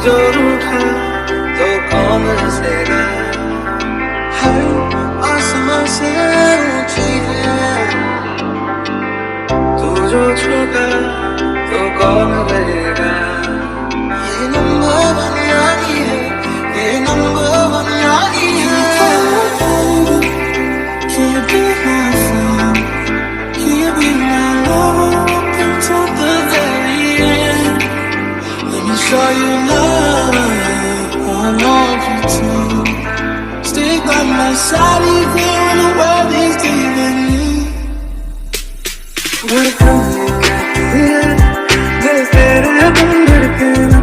जो रूठा तो कौन हंसेगा, हर आसमां से ऊंची है, तू जो छूटा तो कौन रहेगा। ये नंबर वन यारी है, ये नंबर वन यारी है। Can you be my friend? Can you be my love until the very end? Let me show you love, I want you to stick by my side even when the world is leaving you. Welcome you got here, दिल तेरे बिन धड़के ना,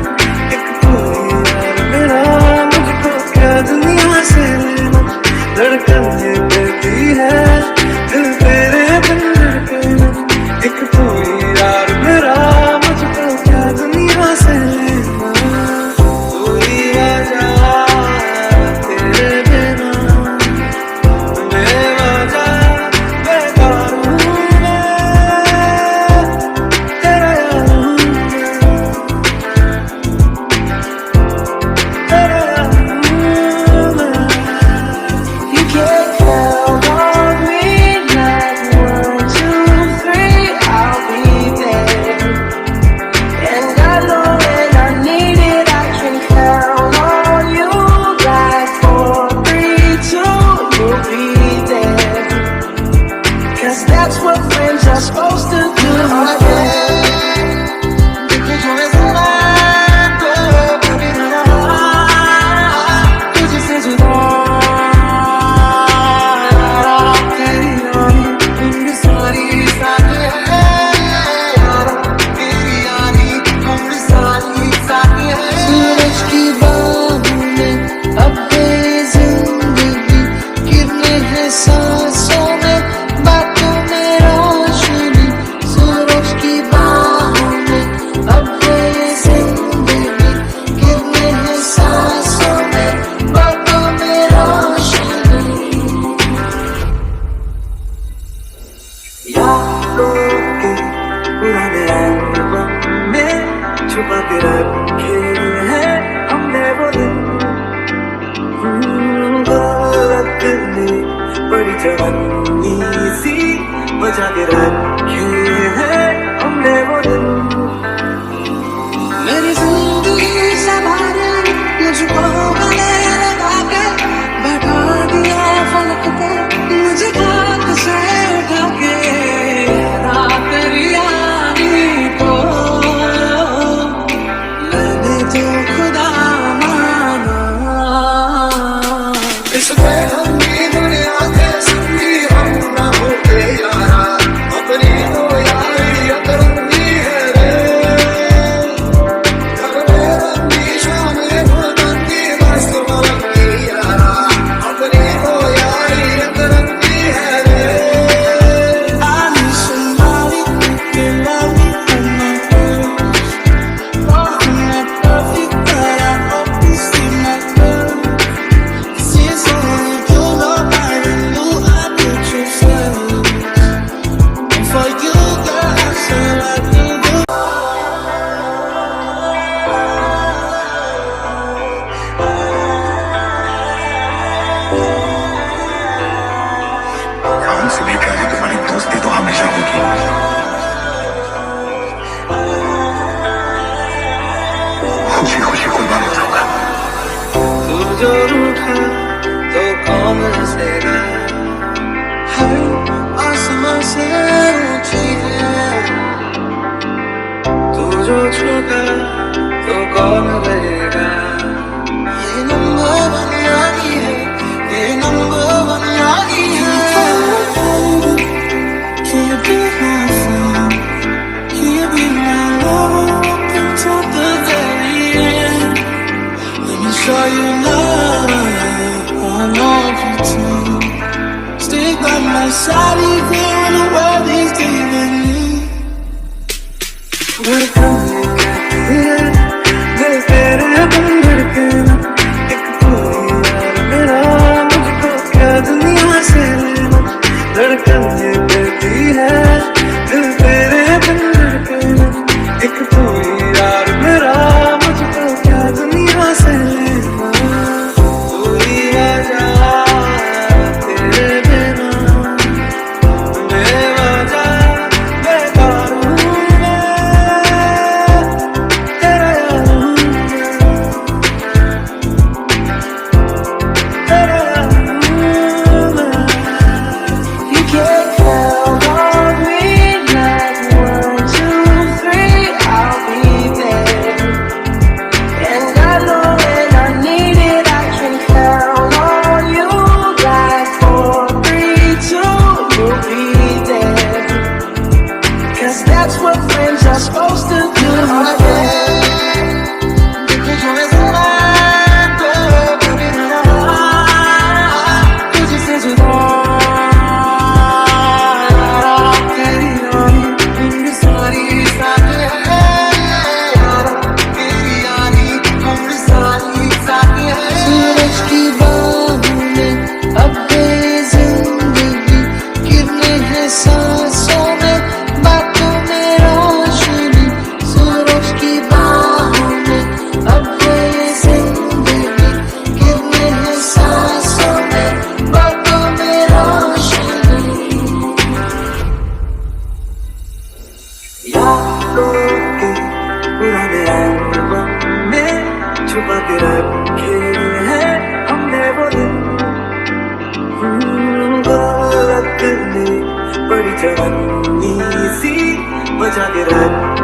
एक तू ही यार मेरा, मुझको क्या दुनिया से लेना। धड़कन ये कहती है, दिल तेरे बिन धड़के ना, एक तू ही यार मेरा, मुझको क्या दुनिया से लेना। तू ही वजह तेरे बिना, बेवजह बेकार हूँ मैं, तेरा यार हूँ मैं, तेरा यार हूँ मैं। You can't count on me like 1, 2, 3, I'll be there. And I know when I need it, I can count on you like 4, 3, 2, you'll be there. 'Cause that's what friends are supposed to do. तुझसे जुदा तेरी यारी उम्र सारी साथ है यारा, तेरी यारी उम्र सारी साथ है। सूरज की बाहों में अब ये जिंदगी गिरने हैं सांसों में, बातों में रोशनी। सूरज की बाहों में अब ये जिंदगी गिरने हैं सांसों में, बातों में रोशनी। यादों के पुराने एल्बम में छुपा के रखे हैं हमने वो दिन, गलत ने बड़ी जवानी सी बचा के रखे हैं हमने वो दिन। मेरी जिंदगी संभाले मुझको गले लगा के, बैठा दिया फलक पे मुझे खाक से उठा के। रात तेरी यारी को मैंने तो खुदा माना, इस बेरंगी दुनिया के संगी हम ना होते यारा, अपनी तो यारी अतरंगी है रे। घर में रंगी शामें भुलकंगी मस्त मलंगी यारा, अपनी तो यारी अतरंगी है रे। I need somebody who can love me for my best. Oh, I'm not perfect, but I hope you see my best. Since only you know I knew I put you first. And for you, girl, I say I do the हमसे भी कहे तुम्हारी दोस्ती तो हमेशा होगी। खुशी खुशी कुर्बान हो जाऊंगा। तू जो रूठा तो कौन हंसेगा, हर आसमां से ऊंची है, तू जो छूटा तो कौन रहेगा। ये नंबर वन यारी है, ये नंबर वन यारी है। Can you be my friend? Can you be my love until the very end? Let me show you love, I want you to stick by my side even when the world is leaving you. Welcome you got here, पन्नी सी बजा के रख